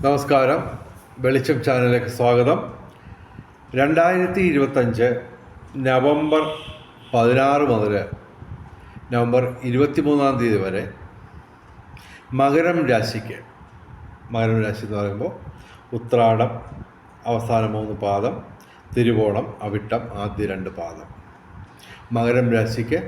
നമസ്കാരം. വെളിച്ചം ചാനലിലേക്ക് സ്വാഗതം. 2025 നവംബർ 16 മുതൽ നവംബർ 23 വരെ മകരം രാശി എന്ന് പറയുമ്പോൾ ഉത്രാടം അവസാന 3 പാദം, തിരുവോണം, അവിട്ടം ആദ്യ 2 പാദം. മകരം രാശിക്ക്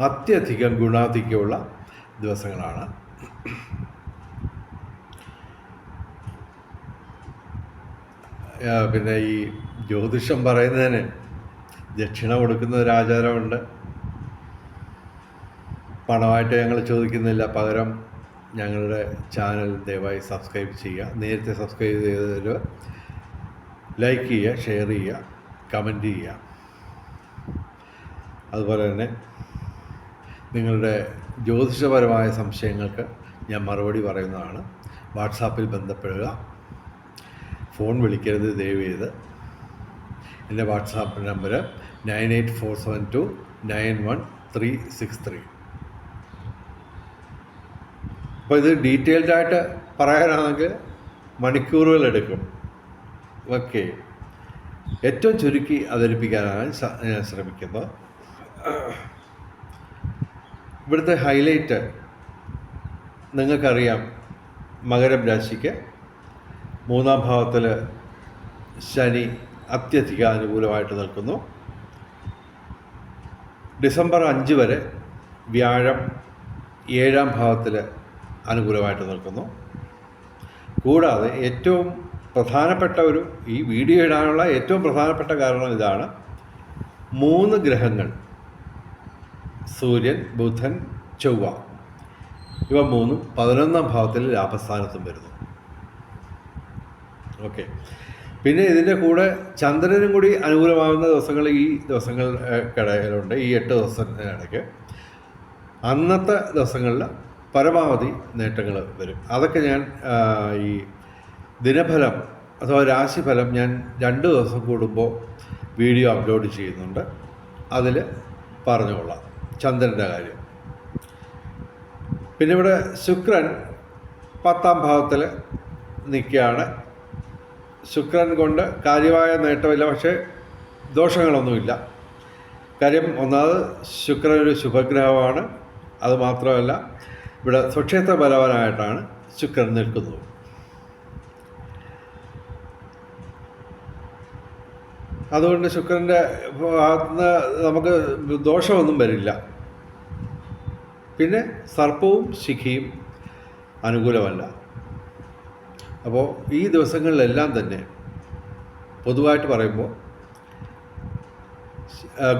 അത്യധികം ഗുണാധിക്യമുള്ള ദിവസങ്ങളാണ്. പിന്നെ ഈ ജ്യോതിഷം പറയുന്നതിന് ദക്ഷിണ കൊടുക്കുന്ന ഒരു ആചാരമുണ്ട്. പണമായിട്ട് ഞങ്ങൾ ചോദിക്കുന്നില്ല, പകരം ഞങ്ങളുടെ ചാനൽ ദയവായി സബ്സ്ക്രൈബ് ചെയ്യുക. നേരത്തെ സബ്സ്ക്രൈബ് ചെയ്തവർ ലൈക്ക് ചെയ്യുക, ഷെയർ ചെയ്യുക, കമൻറ്റ് ചെയ്യുക. അതുപോലെ തന്നെ നിങ്ങളുടെ ജ്യോതിഷപരമായ സംശയങ്ങൾക്ക് ഞാൻ മറുപടി പറയുന്നതാണ്. വാട്സാപ്പിൽ ബന്ധപ്പെടുക, ഫോൺ വിളിക്കരുത് ദയവ് ചെയ്ത്. എൻ്റെ വാട്സാപ്പ് നമ്പർ 9847291363. അപ്പോൾ ഇത് ഡീറ്റെയിൽഡായിട്ട് പറയാനാണെങ്കിൽ മണിക്കൂറുകളെടുക്കും. ഓക്കെ, ഏറ്റവും ചുരുക്കി അവതരിപ്പിക്കാനാണ് ഞാൻ ശ്രമിക്കുന്നത്. ഇവിടുത്തെ ഹൈലൈറ്റ് നിങ്ങൾക്കറിയാം. മകരം രാശിക്ക് 3-ാം ഭാവത്തിൽ ശനി അത്യധിക അനുകൂലമായിട്ട് നിൽക്കുന്നു. ഡിസംബർ 5 വരെ വ്യാഴം 7-ാം ഭാവത്തിൽ അനുകൂലമായിട്ട് നിൽക്കുന്നു. കൂടാതെ ഏറ്റവും പ്രധാനപ്പെട്ട ഈ വീഡിയോ ഇടാനുള്ള ഏറ്റവും പ്രധാനപ്പെട്ട കാരണം ഇതാണ്: 3 ഗ്രഹങ്ങൾ, സൂര്യൻ, ബുധൻ, ചൊവ്വ, ഇവ 3ഉം 11-ാം ഭാവത്തിൽ ലാഭസ്ഥാനത്തും വരുന്നു. ഓക്കെ, പിന്നെ ഇതിൻ്റെ കൂടെ ചന്ദ്രനും കൂടി അനുകൂലമാകുന്ന ദിവസങ്ങൾ ഈ ദിവസങ്ങൾക്കിടയിലുണ്ട്. ഈ 8 ദിവസത്തിനിടയ്ക്ക് അന്നത്തെ ദിവസങ്ങളിൽ പരമാവധി നേട്ടങ്ങൾ വരും. അതൊക്കെ ഞാൻ ഈ ദിനഫലം അഥവാ രാശിഫലം ഞാൻ 2 ദിവസം കൂടുമ്പോൾ വീഡിയോ അപ്ലോഡ് ചെയ്യുന്നുണ്ട്. അതിൽ പറഞ്ഞുകൊള്ളാം ചന്ദ്രൻ്റെ കാര്യം. പിന്നെ ഇവിടെ ശുക്രൻ 10-ാം ഭാവത്തിൽ നിൽക്കുകയാണ്. ശുക്രൻ കൊണ്ട് കാര്യമായ നേട്ടമില്ല, പക്ഷേ ദോഷങ്ങളൊന്നുമില്ല. കാര്യം, ഒന്നാമത് ശുക്രൻ ഒരു ശുഭഗ്രഹമാണ്. അതുമാത്രമല്ല, ഇവിടെ സ്വക്ഷേത്ര ബലവാനായിട്ടാണ് ശുക്രൻ നിൽക്കുന്നത്. അതുകൊണ്ട് ശുക്രൻ്റെ ഭാഗത്തുനിന്ന് നമുക്ക് ദോഷമൊന്നും വരില്ല. പിന്നെ സർപ്പവും ശിഖിയും അനുകൂലമല്ല. അപ്പോൾ ഈ ദിവസങ്ങളിലെല്ലാം തന്നെ പൊതുവായിട്ട് പറയുമ്പോൾ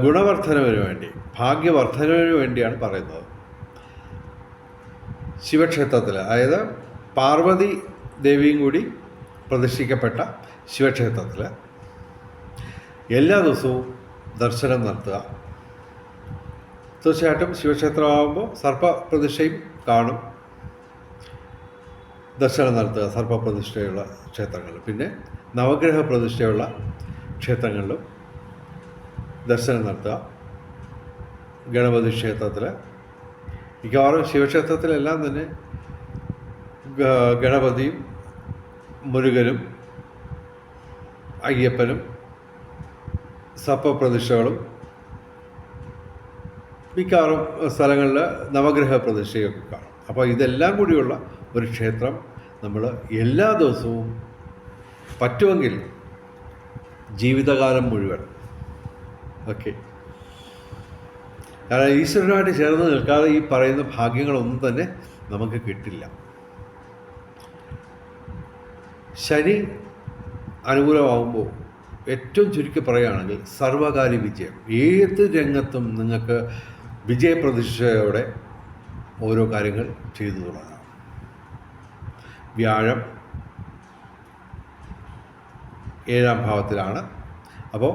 ഗുണവർദ്ധനവിന് വേണ്ടി, ഭാഗ്യവർദ്ധനവിന് വേണ്ടിയാണ് പറയുന്നത്. ശിവക്ഷേത്രത്തിൽ, അതായത് പാർവതി ദേവിയും കൂടി പ്രതിഷ്ഠിക്കപ്പെട്ട ശിവക്ഷേത്രത്തിൽ എല്ലാ ദിവസവും ദർശനം നടത്തുക. തീർച്ചയായിട്ടും ശിവക്ഷേത്രമാകുമ്പോൾ സർപ്പപ്രതിഷ്ഠയും കാണും. ദർശനം നടത്തുക സർപ്പപ്രതിഷ്ഠയുള്ള ക്ഷേത്രങ്ങളിൽ. പിന്നെ നവഗ്രഹ പ്രതിഷ്ഠയുള്ള ക്ഷേത്രങ്ങളിലും ദർശനം നടത്തുക. ഗണപതി ക്ഷേത്രത്തിൽ, മിക്കവാറും ശിവക്ഷേത്രത്തിലെല്ലാം തന്നെ ഗണപതിയും മുരുകനും അയ്യപ്പനും സർപ്പപ്രതിഷ്ഠകളും, മിക്കവാറും സ്ഥലങ്ങളിൽ നവഗ്രഹ പ്രതിഷ്ഠയൊക്കെ കാണും. അപ്പോൾ ഇതെല്ലാം കൂടിയുള്ള ഒരു ക്ഷേത്രം നമ്മൾ എല്ലാ ദിവസവും പറ്റുമെങ്കിൽ ജീവിതകാലം മുഴുവൻ, ഓക്കെ, കാരണം ഈശ്വരനുമായിട്ട് ചേർന്ന് നിൽക്കാതെ ഈ പറയുന്ന ഭാഗ്യങ്ങളൊന്നും തന്നെ നമുക്ക് കിട്ടില്ല. ശനി അനുകൂലമാകുമ്പോൾ ഏറ്റവും ചുരുക്കി പറയുകയാണെങ്കിൽ സർവകാര്യ വിജയം. ഏത് രംഗത്തും നിങ്ങൾക്ക് വിജയപ്രതീക്ഷയോടെ ഓരോ കാര്യങ്ങൾ ചെയ്തു തുടങ്ങാം. വ്യാഴം 7-ാം ഭാവത്തിലാണ്. അപ്പോൾ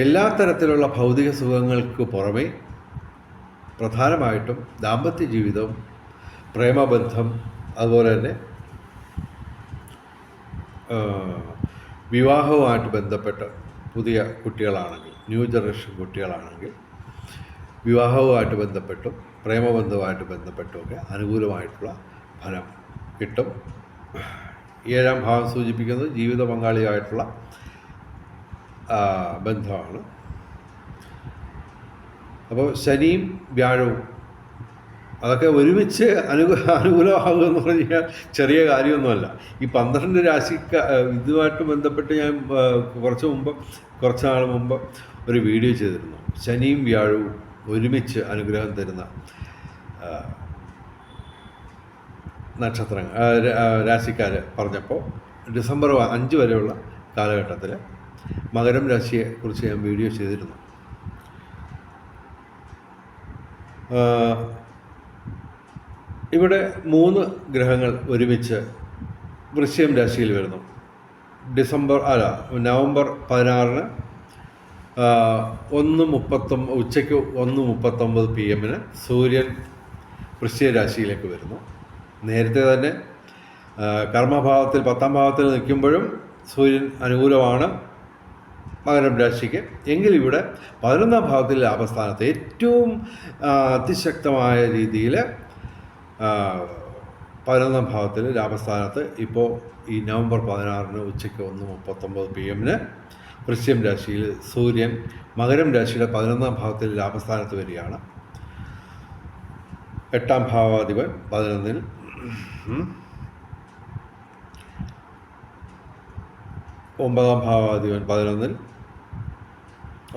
എല്ലാ തരത്തിലുള്ള ഭൗതിക സുഖങ്ങൾക്ക് പുറമെ പ്രധാനമായിട്ടും ദാമ്പത്യ ജീവിതവും പ്രേമബന്ധം, അതുപോലെ തന്നെ വിവാഹവുമായിട്ട് ബന്ധപ്പെട്ട് പുതിയ കുട്ടികളാണെങ്കിൽ, ന്യൂ ജനറേഷൻ കുട്ടികളാണെങ്കിൽ വിവാഹവുമായിട്ട് ബന്ധപ്പെട്ടും പ്രേമബന്ധവുമായിട്ട് ബന്ധപ്പെട്ടുമൊക്കെ അനുകൂലമായിട്ടുള്ള ഫലം കിട്ടും. 7ാം ഭാവം സൂചിപ്പിക്കുന്നത് ജീവിത പങ്കാളിയായിട്ടുള്ള ബന്ധമാണ്. അപ്പോൾ ശനിയും വ്യാഴവും അതൊക്കെ ഒരുമിച്ച് അനുകൂലമാകുമെന്ന് പറഞ്ഞാൽ ചെറിയ കാര്യമൊന്നുമല്ല. ഈ 12 രാശിക്ക് ഇതുമായിട്ട് ബന്ധപ്പെട്ട് ഞാൻ കുറച്ച് നാൾ മുമ്പ് ഒരു വീഡിയോ ചെയ്തിരുന്നു. ശനിയും വ്യാഴവും ഒരുമിച്ച് അനുഗ്രഹം തരുന്ന രാശിക്കാർ പറഞ്ഞപ്പോൾ ഡിസംബർ 5 വരെയുള്ള കാലഘട്ടത്തിൽ മകരം രാശിയെക്കുറിച്ച് ഞാൻ വീഡിയോ ചെയ്തിരുന്നു. ഇവിടെ 3 ഗ്രഹങ്ങൾ ഒരുമിച്ച് വൃശ്ചികം രാശിയിൽ വരുന്നു. നവംബർ 16-ന് 1:39 ഉച്ചയ്ക്ക് 1:39 PM സൂര്യൻ വൃശ്ചിക രാശിയിലേക്ക് വരുന്നു. നേരത്തെ തന്നെ കർമ്മഭാവത്തിൽ 10ാം ഭാവത്തിൽ നിൽക്കുമ്പോഴും സൂര്യൻ അനുകൂലമാണ് മകരം രാശിക്ക്. എങ്കിൽ ഇവിടെ 11ാം ഭാവത്തിൽ ലാഭസ്ഥാനത്ത് ഏറ്റവും അതിശക്തമായ രീതിയിൽ 11ാം ഭാവത്തിൽ ലാഭസ്ഥാനത്ത് ഇപ്പോൾ ഈ നവംബർ 16-ന് ഉച്ചയ്ക്ക് 1:39 PM വൃശ്ചികം രാശിയിൽ സൂര്യൻ മകരം രാശിയുടെ 11ാം ഭാവത്തിൽ ലാഭസ്ഥാനത്ത് വരികയാണ്. 8ാം ഭാവാധിപൻ 11-ൽ, 9ാം ഭാവാധിപൻ 11-ൽ,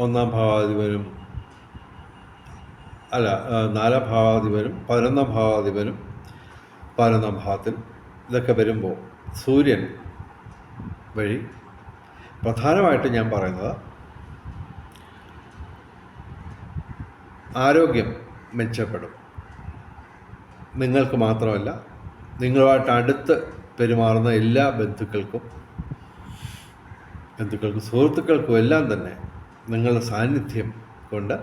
1ാം ഭാവാധിപനും 4ാം ഭാവാധിപനും 11ാം ഭാവാധിപനും 11ാം ഭാവത്തിൽ. ഇതൊക്കെ വരുമ്പോൾ സൂര്യൻ വഴി പ്രധാനമായിട്ട് ഞാൻ പറയുന്നത് ആരോഗ്യം മെച്ചപ്പെടും. നിങ്ങൾക്ക് മാത്രമല്ല, നിങ്ങളുമായിട്ട് അടുത്ത് പെരുമാറുന്ന എല്ലാ ബന്ധുക്കൾക്കും സുഹൃത്തുക്കൾക്കും എല്ലാം തന്നെ നിങ്ങളുടെ സാന്നിധ്യം കൊണ്ട്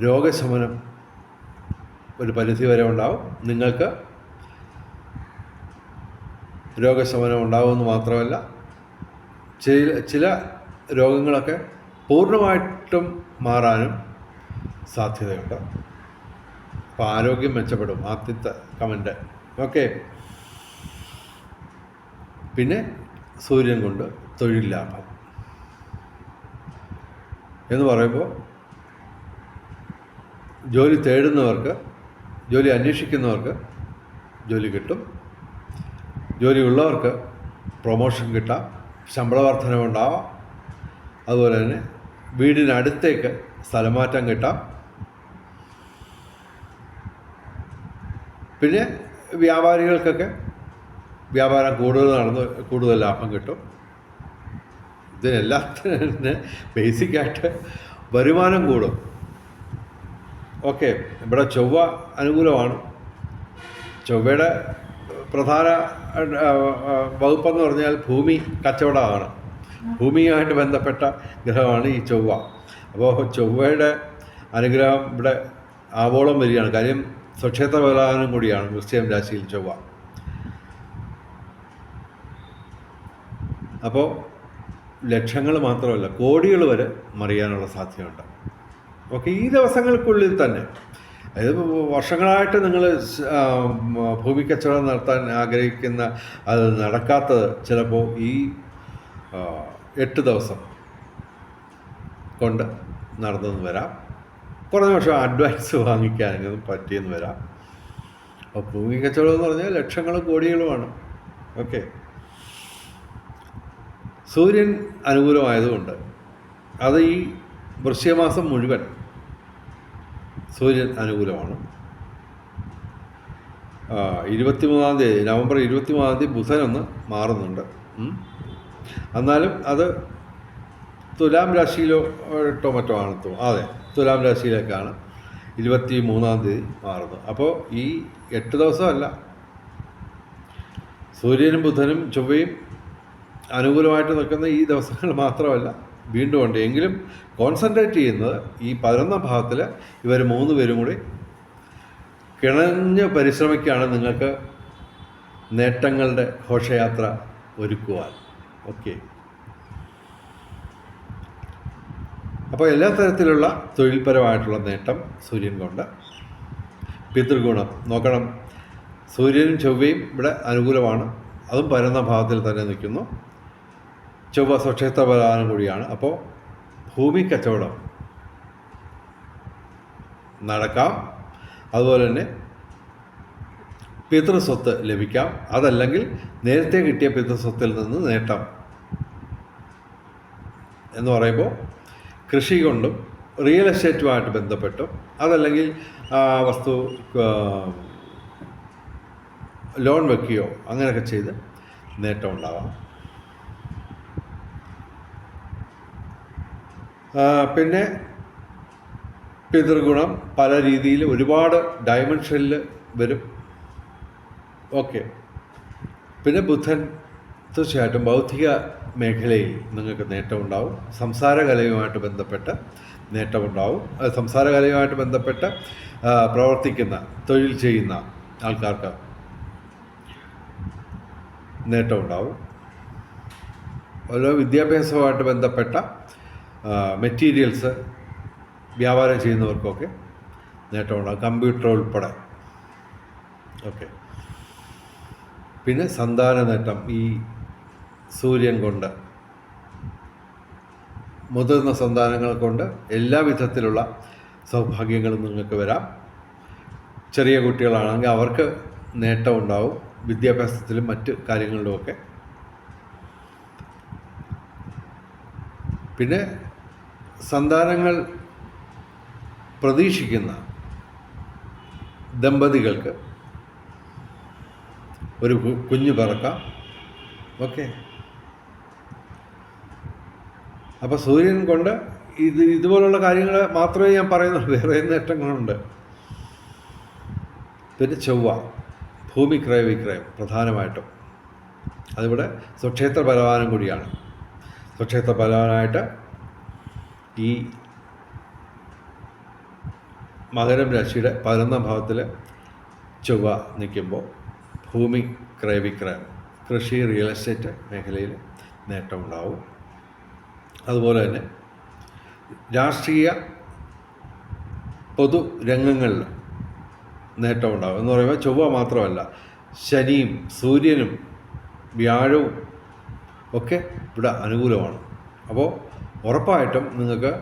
രോഗശമനം ഒരു പരിധിവരെ ഉണ്ടാവും. നിങ്ങൾക്ക് രോഗശമനം ഉണ്ടാവുമെന്ന് മാത്രമല്ല, ചില രോഗങ്ങളൊക്കെ പൂർണ്ണമായിട്ടും മാറാനും സാധ്യതയുണ്ട്. അപ്പോൾ ആരോഗ്യം മെച്ചപ്പെടും. ആദ്യത്തെ കമൻറ്റ്. ഓക്കെ. പിന്നെ സൂര്യൻ കൊണ്ട് തൊഴിൽ ലാഭം എന്ന് പറയുമ്പോൾ ജോലി തേടുന്നവർക്ക്, ജോലി അന്വേഷിക്കുന്നവർക്ക് ജോലി കിട്ടും. ജോലിയുള്ളവർക്ക് പ്രൊമോഷൻ കിട്ടാം, ശമ്പള വർധനവുണ്ടാവാം. അതുപോലെ തന്നെ വീടിനടുത്തേക്ക് സ്ഥലമാറ്റം കിട്ടാം. പിന്നെ വ്യാപാരികൾക്കൊക്കെ വ്യാപാരം കൂടുതൽ ലാഭം കിട്ടും. ഇതിനെല്ലാത്തിന് ബേസിക്കായിട്ട് വരുമാനം കൂടും. ഓക്കെ. ഇവിടെ ചൊവ്വ അനുകൂലമാണ്. ചൊവ്വയുടെ പ്രധാന വകുപ്പെന്ന് പറഞ്ഞാൽ ഭൂമി കച്ചവടമാണ്. ഭൂമിയുമായിട്ട് ബന്ധപ്പെട്ട ഗ്രഹമാണ് ഈ ചൊവ്വ. അപ്പോൾ ചൊവ്വയുടെ അനുഗ്രഹം ഇവിടെ ആവോളം വരികയാണ്. കാര്യം സ്വക്ഷേത്ര ബലവാനും കൂടിയാണ് വൃശ്ചികം രാശിയിൽ ചൊവ്വ. അപ്പോൾ ലക്ഷങ്ങൾ മാത്രമല്ല, കോടികൾ വരെ മറിയാനുള്ള സാധ്യതയുണ്ട്. ഓക്കെ. ഈ ദിവസങ്ങൾക്കുള്ളിൽ തന്നെ, അതായത് വർഷങ്ങളായിട്ട് നിങ്ങൾ ഭൂമി കച്ചവടം നടത്താൻ ആഗ്രഹിക്കുന്ന, അത് നടക്കാത്തത് ചിലപ്പോൾ ഈ 8 ദിവസം കൊണ്ട് നടന്നെന്ന് വരാം. കുറഞ്ഞ പക്ഷം അഡ്വാൻസ് വാങ്ങിക്കാനെങ്കിലും പറ്റിയെന്ന് വരാം. അപ്പോൾ ഭൂമി കച്ചവടം എന്ന് പറഞ്ഞാൽ ലക്ഷങ്ങളും കോടികളുമാണ്. ഓക്കെ. സൂര്യൻ അനുകൂലമായതുകൊണ്ട് അത് ഈ വൃശ്ചികമാസം മുഴുവൻ സൂര്യൻ അനുകൂലമാണ്. 23-ാം തീയതി, നവംബർ 23-ാം തീയതി ബുധനൊന്ന് മാറുന്നുണ്ട്. എന്നാലും അത് തുലാം രാശിയിലോ മറ്റോ ആണ്. അതെ, തുലാം രാശിയിലേക്കാണ് 23-ാം തീയതി മാറുന്നത്. അപ്പോൾ ഈ 8 ദിവസമല്ല, സൂര്യനും ബുധനും ചൊവ്വയും അനുകൂലമായിട്ട് നിൽക്കുന്ന ഈ ദിവസങ്ങൾ മാത്രമല്ല, വീണ്ടും ഉണ്ട്. എങ്കിലും കോൺസെൻട്രേറ്റ് ചെയ്യുന്നത് ഈ 11ാം ഭാവത്തിൽ ഇവർ 3 പേരും കൂടി കിണഞ്ഞ് പരിശ്രമിക്കുകയാണ് നിങ്ങൾക്ക് നേട്ടങ്ങളുടെ ഘോഷയാത്ര ഒരുക്കുവാൻ. ഓക്കെ. അപ്പോൾ എല്ലാ തരത്തിലുള്ള തൊഴിൽപരമായിട്ടുള്ള നേട്ടം സൂര്യൻ കൊണ്ട്. പിതൃഗുണം നോക്കണം. സൂര്യനും ചൊവ്വയും ഇവിടെ അനുകൂലമാണ്, അതും പരന്ന ഭാവത്തിൽ തന്നെ നിൽക്കുന്നു. ചൊവ്വ സ്വക്ഷേത്ര ബലവാനും കൂടിയാണ്. അപ്പോൾ ഭൂമി കച്ചവടം നടക്കാം. അതുപോലെ തന്നെ പിതൃസ്വത്ത് ലഭിക്കാം. അതല്ലെങ്കിൽ നേരത്തെ കിട്ടിയ പിതൃസ്വത്തിൽ നിന്ന് നേട്ടം എന്ന് പറയുമ്പോൾ കൃഷി കൊണ്ടും റിയൽ എസ്റ്റേറ്റുമായിട്ട് ബന്ധപ്പെട്ടും, അതല്ലെങ്കിൽ വസ്തു ലോൺ വെക്കുകയോ അങ്ങനെയൊക്കെ ചെയ്ത് നേട്ടം ഉണ്ടാവാം. പിന്നെ പിതൃഗുണം പല രീതിയിൽ ഒരുപാട് ഡയമെൻഷനിൽ വരും. ഓക്കെ. പിന്നെ ബുധൻ തീർച്ചയായിട്ടും ബൗദ്ധിക മേഖലയിൽ നിങ്ങൾക്ക് നേട്ടമുണ്ടാവും. സംസാരകലയുമായിട്ട് ബന്ധപ്പെട്ട് നേട്ടമുണ്ടാവും. സംസാരകലയുമായിട്ട് ബന്ധപ്പെട്ട് പ്രവർത്തിക്കുന്ന, തൊഴിൽ ചെയ്യുന്ന ആൾക്കാർക്ക് നേട്ടമുണ്ടാവും. ഓരോ വിദ്യാഭ്യാസവുമായിട്ട് ബന്ധപ്പെട്ട മെറ്റീരിയൽസ് വ്യാപാരം ചെയ്യുന്നവർക്കൊക്കെ നേട്ടമുണ്ടാകും, കമ്പ്യൂട്ടർ ഉൾപ്പെടെ. ഓക്കെ. പിന്നെ സന്താന നേട്ടം ഈ സൂര്യൻ കൊണ്ട്, മുതിർന്ന സന്താനങ്ങൾ കൊണ്ട് എല്ലാ വിധത്തിലുള്ള സൗഭാഗ്യങ്ങളും നിങ്ങൾക്ക് വരാം. ചെറിയ കുട്ടികളാണെങ്കിൽ അവർക്ക് നേട്ടമുണ്ടാവും, വിദ്യാഭ്യാസത്തിലും മറ്റ് കാര്യങ്ങളിലുമൊക്കെ. പിന്നെ സന്താനങ്ങൾ പ്രതീക്ഷിക്കുന്ന ദമ്പതികൾക്ക് ഒരു കുഞ്ഞു പിറക്കാം. ഓക്കെ. അപ്പോൾ സൂര്യൻ കൊണ്ട് ഇതുപോലുള്ള കാര്യങ്ങൾ മാത്രമേ ഞാൻ പറയുന്നുള്ളൂ, വേറെ നേട്ടങ്ങളുണ്ട്. പിന്നെ ചൊവ്വ ഭൂമി ക്രയവിക്രയം പ്രധാനമായിട്ടും, അതിവിടെ സ്വക്ഷേത്ര ബലവാനും കൂടിയാണ്. സ്വക്ഷേത്ര ബലവാനായിട്ട് ഈ മകരം രാശിയുടെ 11ാം ഭാവത്തിൽ ചൊവ്വ നിൽക്കുമ്പോൾ ഭൂമി ക്രയവിക്രയം, കൃഷി, റിയൽ എസ്റ്റേറ്റ് മേഖലയിൽ നേട്ടമുണ്ടാവും. അതുപോലെ തന്നെ രാഷ്ട്രീയ പൊതു രംഗങ്ങളിൽ നേട്ടമുണ്ടാകും. എന്ന് പറയുമ്പോൾ ചൊവ്വ മാത്രമല്ല, ശനിയും സൂര്യനും വ്യാഴവും ഒക്കെ ഇവിടെ അനുകൂലമാണ്. അപ്പോൾ ഉറപ്പായിട്ടും നിങ്ങൾക്ക്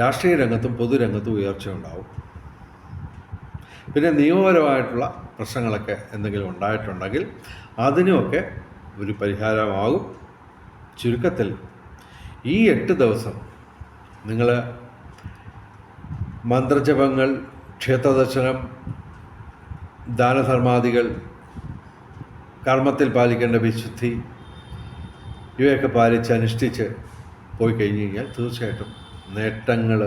രാഷ്ട്രീയ രംഗത്തും പൊതുരംഗത്തും ഉയർച്ച ഉണ്ടാവും. പിന്നെ നിയമപരമായിട്ടുള്ള പ്രശ്നങ്ങളൊക്കെ എന്തെങ്കിലും ഉണ്ടായിട്ടുണ്ടെങ്കിൽ അതിനുമൊക്കെ ഒരു പരിഹാരമാകും. ചുരുക്കത്തിൽ ഈ 8 ദിവസം നിങ്ങൾ മന്ത്രജപങ്ങൾ, ക്ഷേത്രദർശനം, ദാനധർമാദികൾ, കർമ്മത്തിൽ പാലിക്കേണ്ട വിശുദ്ധി, ഇവയൊക്കെ പാലിച്ച് അനുഷ്ഠിച്ച് പോയി കഴിഞ്ഞ് കഴിഞ്ഞാൽ തീർച്ചയായിട്ടും നേട്ടങ്ങൾ,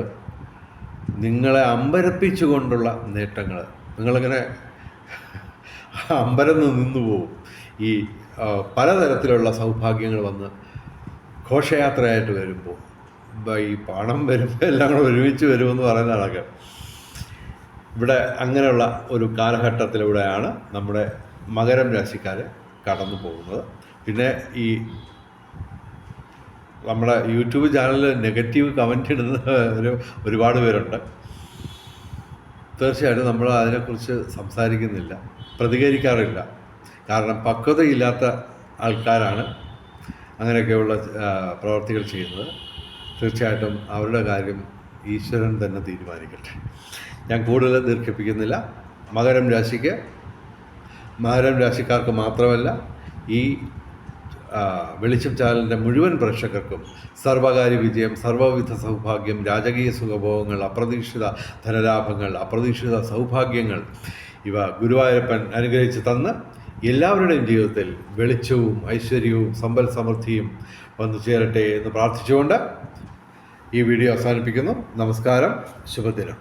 നിങ്ങളെ അമ്പരപ്പിച്ചുകൊണ്ടുള്ള നേട്ടങ്ങൾ, നിങ്ങളിങ്ങനെ അമ്പരന്ന് നിന്നു പോവും. ഈ പലതരത്തിലുള്ള സൗഭാഗ്യങ്ങൾ വന്ന് ഘോഷയാത്രയായിട്ട് വരുമ്പോൾ, ഈ പണം വരുമ്പോൾ എല്ലാം കൂടെ ഒരുമിച്ച് വരുമെന്ന് പറയുന്ന കണക്ക് ഇവിടെ അങ്ങനെയുള്ള ഒരു കാലഘട്ടത്തിലൂടെയാണ് നമ്മുടെ മകരം രാശിക്കാർ കടന്നു പോകുന്നത്. പിന്നെ ഈ നമ്മുടെ യൂട്യൂബ് ചാനലിൽ നെഗറ്റീവ് കമൻ്റ് ഇടുന്ന ഒരുപാട് പേരുണ്ട്. തീർച്ചയായിട്ടും നമ്മൾ അതിനെക്കുറിച്ച് സംസാരിക്കുന്നില്ല, പ്രതികരിക്കാറില്ല. കാരണം പക്വതയില്ലാത്ത ആൾക്കാരാണ് അങ്ങനെയൊക്കെയുള്ള പ്രവർത്തികൾ ചെയ്യുന്നത്. തീർച്ചയായിട്ടും അവരുടെ കാര്യം ഈശ്വരൻ തന്നെ തീരുമാനിക്കട്ടെ. ഞാൻ കൂടുതൽ ദീർഘിപ്പിക്കുന്നില്ല. മകരം രാശിക്കാർക്ക് മാത്രമല്ല, ഈ വെളിച്ചം ചാനലിൻ്റെ മുഴുവൻ പ്രേക്ഷകർക്കും സർവകാര്യ വിജയം, സർവ്വവിധ സൗഭാഗ്യം, രാജകീയ സുഖഭോഗങ്ങൾ, അപ്രതീക്ഷിത ധനലാഭങ്ങൾ, അപ്രതീക്ഷിത സൗഭാഗ്യങ്ങൾ ഇവ ഗുരുവായൂരപ്പൻ അനുഗ്രഹിച്ച് തന്ന് എല്ലാവരുടെയും ജീവിതത്തിൽ വെളിച്ചവും ഐശ്വര്യവും സമ്പൽ സമൃദ്ധിയും വന്നു ചേരട്ടെ എന്ന് പ്രാർത്ഥിച്ചുകൊണ്ട് ഈ വീഡിയോ അവസാനിപ്പിക്കുന്നു. നമസ്കാരം, ശുഭദിനം.